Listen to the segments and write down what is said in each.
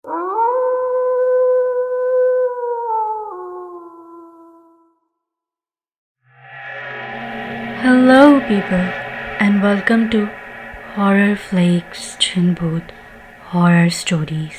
Hello, people, and welcome to Horror Flakes Chinbut Horror Stories.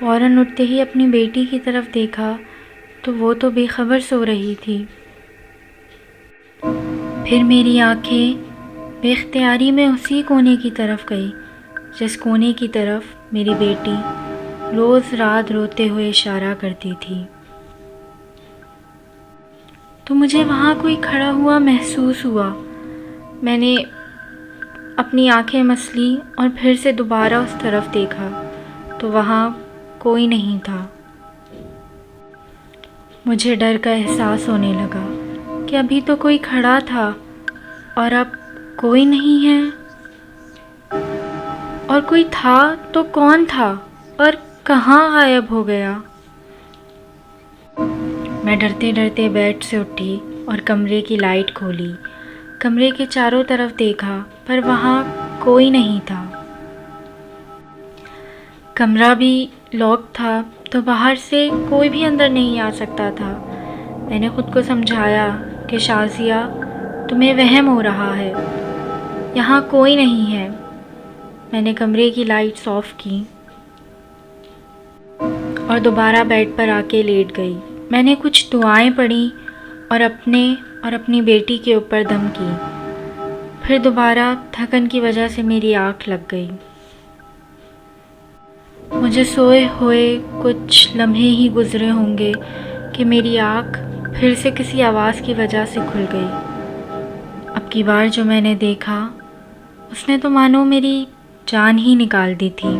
فوراً اٹھتے ہی اپنی بیٹی کی طرف دیکھا تو وہ تو بے خبر سو رہی تھی۔ پھر میری آنکھیں بے اختیاری میں اسی کونے کی طرف گئی جس کونے کی طرف میری بیٹی روز رات روتے ہوئے اشارہ کرتی تھی۔ تو مجھے وہاں کوئی کھڑا ہوا محسوس ہوا۔ میں نے اپنی آنکھیں مسلی اور پھر سے دوبارہ اس طرف دیکھا تو وہاں کوئی نہیں تھا۔ مجھے ڈر کا احساس ہونے لگا کہ ابھی تو کوئی کھڑا تھا اور اب کوئی نہیں ہے، اور کوئی تھا تو کون تھا اور کہاں غائب ہو گیا؟ میں ڈرتے ڈرتے بیڈ سے اٹھی اور کمرے کی لائٹ کھولی۔ کمرے کے چاروں طرف دیکھا پر وہاں کوئی نہیں تھا۔ کمرہ بھی لاک تھا تو باہر سے کوئی بھی اندر نہیں آ سکتا تھا۔ میں نے خود کو سمجھایا کہ شازیہ تمہیں وہم ہو رہا ہے، یہاں کوئی نہیں ہے۔ میں نے کمرے کی لائٹس آف کی اور دوبارہ بیڈ پر آ کے لیٹ گئی۔ میں نے کچھ دعائیں پڑھی اور اپنی بیٹی کے اوپر دم کی۔ پھر دوبارہ تھکن کی وجہ سے میری آنکھ لگ گئی۔ مجھے سوئے ہوئے کچھ لمحے ہی گزرے ہوں گے کہ میری آنکھ پھر سے کسی آواز کی وجہ سے کھل گئی۔ اب کی بار جو میں نے دیکھا اس نے تو مانو میری جان ہی نکال دی تھی۔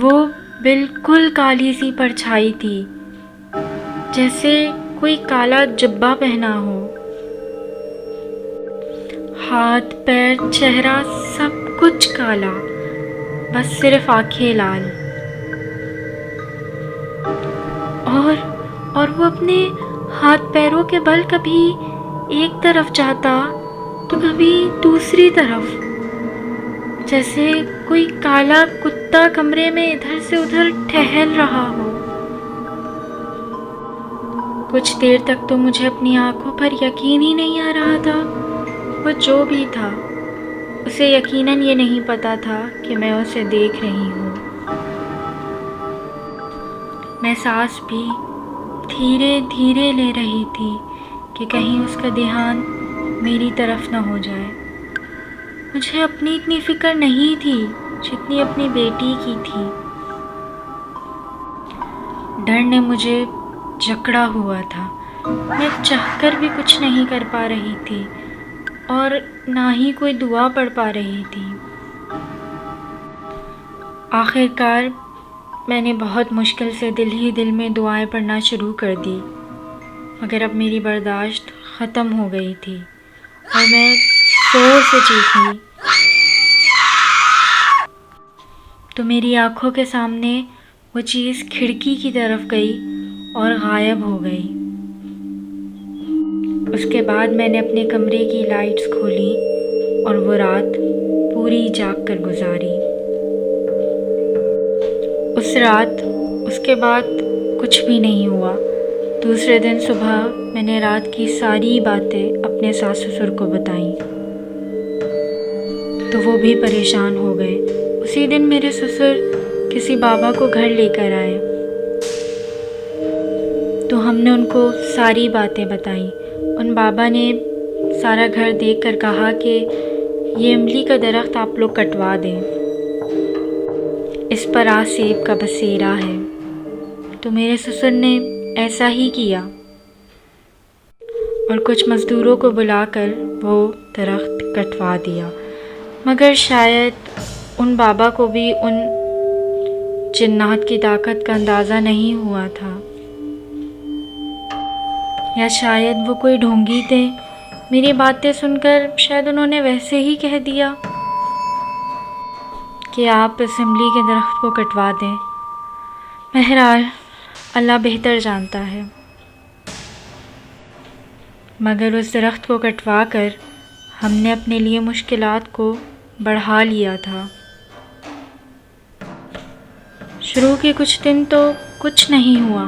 وہ بالکل کالی سی پرچھائی تھی، جیسے کوئی کالا جبہ پہنا ہو۔ ہاتھ پیر چہرہ سب کچھ کالا، بس صرف آنکھیں لال۔ اور وہ اپنے ہاتھ پیروں کے بل کبھی ایک طرف جاتا تو کبھی دوسری طرف، جیسے کوئی کالا کتا کمرے میں ادھر سے ادھر ٹہل رہا ہو۔ کچھ دیر تک تو مجھے اپنی آنکھوں پر یقین ہی نہیں آ رہا تھا۔ وہ جو بھی تھا اسے یقیناً یہ نہیں پتا تھا کہ میں اسے دیکھ رہی ہوں۔ میں سانس بھی دھیرے دھیرے لے رہی تھی کہ کہیں اس کا دھیان میری طرف نہ ہو جائے۔ مجھے اپنی اتنی فکر نہیں تھی جتنی اپنی بیٹی کی تھی۔ ڈر نے مجھے جکڑا ہوا تھا۔ میں چاہ کر بھی کچھ نہیں کر پا رہی تھی اور نہ ہی کوئی دعا پڑھ پا رہی تھی۔ آخر کار میں نے بہت مشکل سے دل ہی دل میں دعائیں پڑھنا شروع کر دی، مگر اب میری برداشت ختم ہو گئی تھی اور میں زور سے چیخی تو میری آنکھوں کے سامنے وہ چیز کھڑکی کی طرف گئی اور غائب ہو گئی۔ اس کے بعد میں نے اپنے کمرے کی لائٹس کھولی اور وہ رات پوری جاگ کر گزاری۔ اس رات اس کے بعد کچھ بھی نہیں ہوا۔ دوسرے دن صبح میں نے رات کی ساری باتیں اپنے ساس سسر کو بتائیں تو وہ بھی پریشان ہو گئے۔ اسی دن میرے سسر کسی بابا کو گھر لے کر آئے تو ہم نے ان کو ساری باتیں بتائیں۔ ان بابا نے سارا گھر دیکھ کر کہا کہ یہ املی کا درخت آپ لوگ کٹوا دیں، اس پر آج سیب کا بسیرا ہے۔ تو میرے سسر نے ایسا ہی کیا اور کچھ مزدوروں کو بلا کر وہ درخت کٹوا دیا، مگر شاید ان بابا کو بھی ان جنات کی طاقت کا اندازہ نہیں ہوا تھا، یا شاید وہ کوئی ڈھونگی تھے۔ میری باتیں سن کر شاید انہوں نے ویسے ہی کہہ دیا کہ آپ اس املی کے درخت کو کٹوا دیں۔ بہرحال اللہ بہتر جانتا ہے، مگر اس درخت کو کٹوا کر ہم نے اپنے لیے مشکلات کو بڑھا لیا تھا۔ شروع کے کچھ دن تو کچھ نہیں ہوا،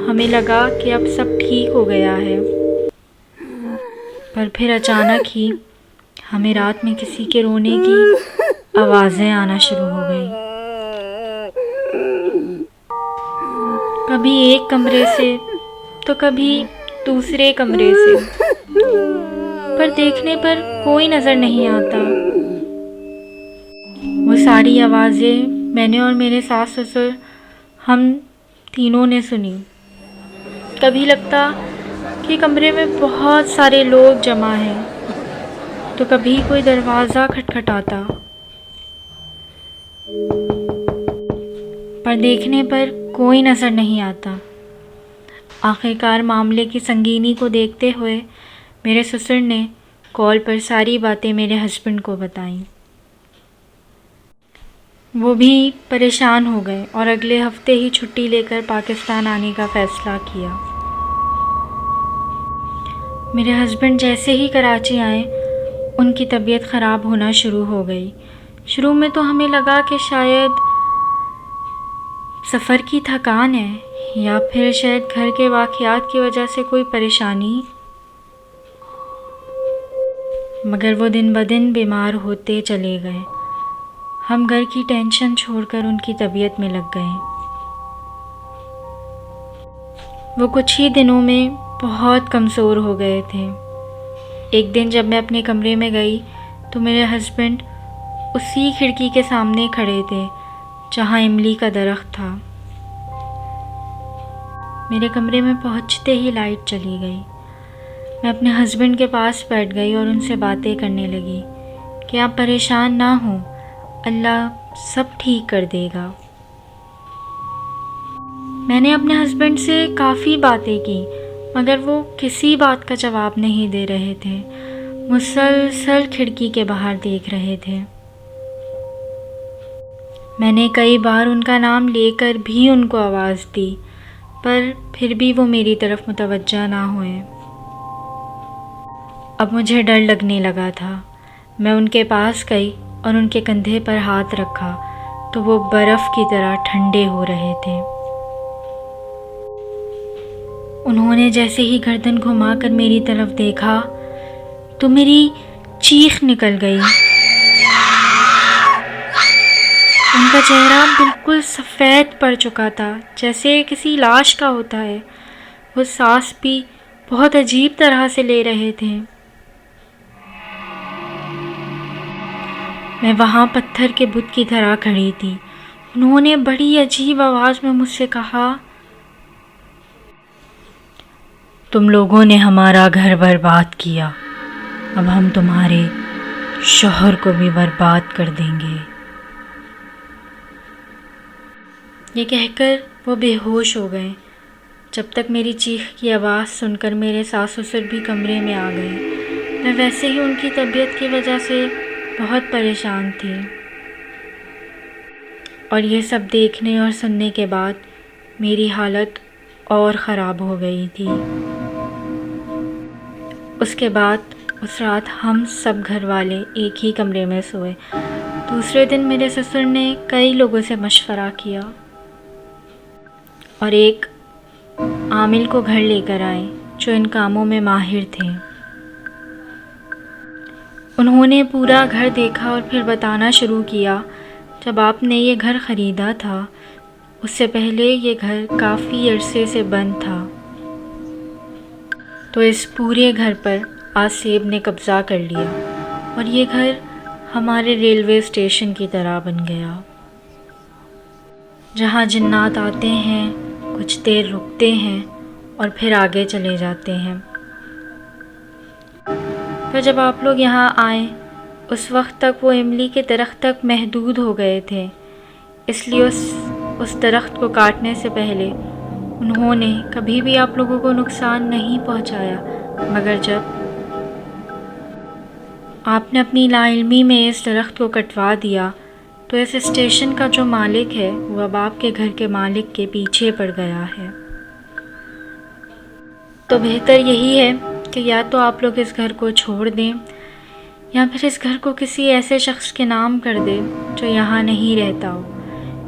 ہمیں لگا کہ اب سب ٹھیک ہو گیا ہے، پر پھر اچانک ہی ہمیں رات میں کسی کے رونے کی آوازیں آنا شروع ہو گئی۔ کبھی ایک کمرے سے تو کبھی دوسرے کمرے سے، پر دیکھنے پر کوئی نظر نہیں آتا۔ وہ ساری آوازیں میں نے اور میرے ساس سسر ہم تینوں نے سنی۔ کبھی لگتا کہ کمرے میں بہت سارے لوگ جمع ہیں، تو کبھی کوئی دروازہ کھٹکھٹاتا، پر دیکھنے پر کوئی نظر نہیں آتا۔ آخرکار معاملے کی سنگینی کو دیکھتے ہوئے میرے سسر نے کال پر ساری باتیں میرے ہسبینڈ کو بتائیں۔ وہ بھی پریشان ہو گئے اور اگلے ہفتے ہی چھٹی لے کر پاکستان آنے کا فیصلہ کیا۔ میرے ہسبینڈ جیسے ہی کراچی آئے ان کی طبیعت خراب ہونا شروع ہو گئی۔ شروع میں تو ہمیں لگا کہ شاید سفر کی تھکان ہے یا پھر شاید گھر کے واقعات کی وجہ سے کوئی پریشانی، مگر وہ دن بدن بیمار ہوتے چلے گئے۔ ہم گھر کی ٹینشن چھوڑ کر ان کی طبیعت میں لگ گئے۔ وہ کچھ ہی دنوں میں بہت کمزور ہو گئے تھے۔ ایک دن جب میں اپنے کمرے میں گئی تو میرے ہسبینڈ اسی کھڑکی کے سامنے کھڑے تھے جہاں املی کا درخت تھا۔ میرے کمرے میں پہنچتے ہی لائٹ چلی گئی۔ میں اپنے ہسبینڈ کے پاس بیٹھ گئی اور ان سے باتیں کرنے لگی کہ آپ پریشان نہ ہوں، اللہ سب ٹھیک کر دے گا۔ میں نے اپنے ہسبینڈ سے کافی باتیں کی مگر وہ کسی بات کا جواب نہیں دے رہے تھے، مسلسل کھڑکی کے باہر دیکھ رہے تھے۔ میں نے کئی بار ان کا نام لے کر بھی ان کو آواز دی، پر پھر بھی وہ میری طرف متوجہ نہ ہوئے۔ اب مجھے ڈر لگنے لگا تھا۔ میں ان کے پاس گئی اور ان کے کندھے پر ہاتھ رکھا تو وہ برف کی طرح ٹھنڈے ہو رہے تھے۔ انہوں نے جیسے ہی گردن گھما کر میری طرف دیکھا تو میری چیخ نکل گئی۔ ان کا چہرہ بالکل سفید پڑ چکا تھا جیسے کسی لاش کا ہوتا ہے۔ وہ سانس بھی بہت عجیب طرح سے لے رہے تھے۔ میں وہاں پتھر کے بت کی طرح کھڑی تھی۔ انہوں نے بڑی عجیب آواز میں مجھ سے کہا، تم لوگوں نے ہمارا گھر برباد کیا، اب ہم تمہارے شوہر کو بھی برباد کر دیں گے۔ یہ کہہ کر وہ بے ہوش ہو گئے۔ جب تک میری چیخ کی آواز سن کر میرے ساس سسر بھی کمرے میں آ گئے۔ میں ویسے ہی ان کی طبیعت کی وجہ سے بہت پریشان تھی، اور یہ سب دیکھنے اور سننے کے بعد میری حالت اور خراب ہو گئی تھی۔ اس کے بعد اس رات ہم سب گھر والے ایک ہی کمرے میں سوئے۔ دوسرے دن میرے سسر نے کئی لوگوں سے مشورہ کیا اور ایک عامل کو گھر لے کر آئے جو ان کاموں میں ماہر تھے۔ انہوں نے پورا گھر دیکھا اور پھر بتانا شروع کیا، جب آپ نے یہ گھر خریدا تھا اس سے پہلے یہ گھر کافی عرصے سے بند تھا، تو اس پورے گھر پر آصیب نے قبضہ کر لیا اور یہ گھر ہمارے ریلوے اسٹیشن کی طرح بن گیا، جہاں جنات آتے ہیں، کچھ دیر رکتے ہیں اور پھر آگے چلے جاتے ہیں۔ پھر جب آپ لوگ یہاں آئے اس وقت تک وہ املی کے درخت تک محدود ہو گئے تھے، اس لیے اس درخت کو کاٹنے سے پہلے انہوں نے کبھی بھی آپ لوگوں کو نقصان نہیں پہنچایا، مگر جب آپ نے اپنی لا علمی میں اس درخت کو کٹوا دیا تو اس اسٹیشن کا جو مالک ہے وہ اب آپ کے گھر کے مالک کے پیچھے پڑ گیا ہے۔ تو بہتر یہی ہے کہ یا تو آپ لوگ اس گھر کو چھوڑ دیں یا پھر اس گھر کو کسی ایسے شخص کے نام کر دیں جو یہاں نہیں رہتا ہو،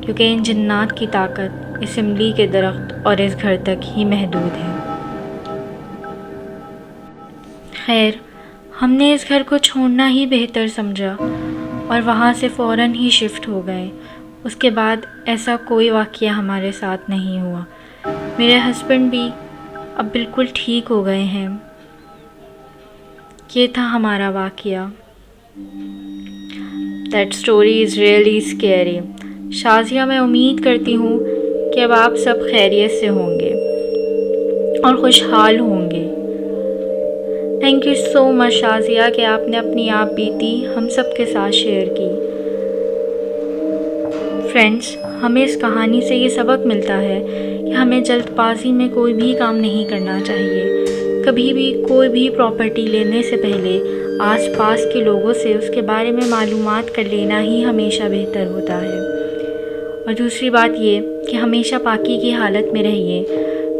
کیونکہ ان جنات کی طاقت اس املی کے درخت اور اس گھر تک ہی محدود ہے۔ خیر، ہم نے اس گھر کو چھوڑنا ہی بہتر سمجھا اور وہاں سے فوراً ہی شفٹ ہو گئے۔ اس کے بعد ایسا کوئی واقعہ ہمارے ساتھ نہیں ہوا۔ میرے ہسبینڈ بھی اب بالکل ٹھیک ہو گئے ہیں۔ یہ تھا ہمارا واقعہ۔ That story is really scary۔ Shazia, میں امید کرتی ہوں کہ اب آپ سب خیریت سے ہوں گے اور خوشحال ہوں گے۔ تھینک یو سو مچ شازیہ کہ آپ نے اپنی آپ بیتی ہم سب کے ساتھ شیئر کی۔ فرینڈس، ہمیں اس کہانی سے یہ سبق ملتا ہے کہ ہمیں جلد بازی میں کوئی بھی کام نہیں کرنا چاہیے۔ کبھی بھی کوئی بھی پراپرٹی لینے سے پہلے آس پاس کے لوگوں سے اس کے بارے میں معلومات کر لینا ہی ہمیشہ بہتر ہوتا ہے۔ اور دوسری بات یہ کہ ہمیشہ پاکی کی حالت میں رہیے،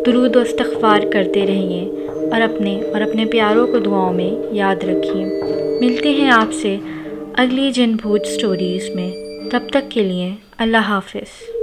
درود و استغفار کرتے رہیے اور اپنے پیاروں کو دعاؤں میں یاد رکھیے۔ ملتے ہیں آپ سے اگلی جن بھوت سٹوریز میں، تب تک کے لیے اللہ حافظ۔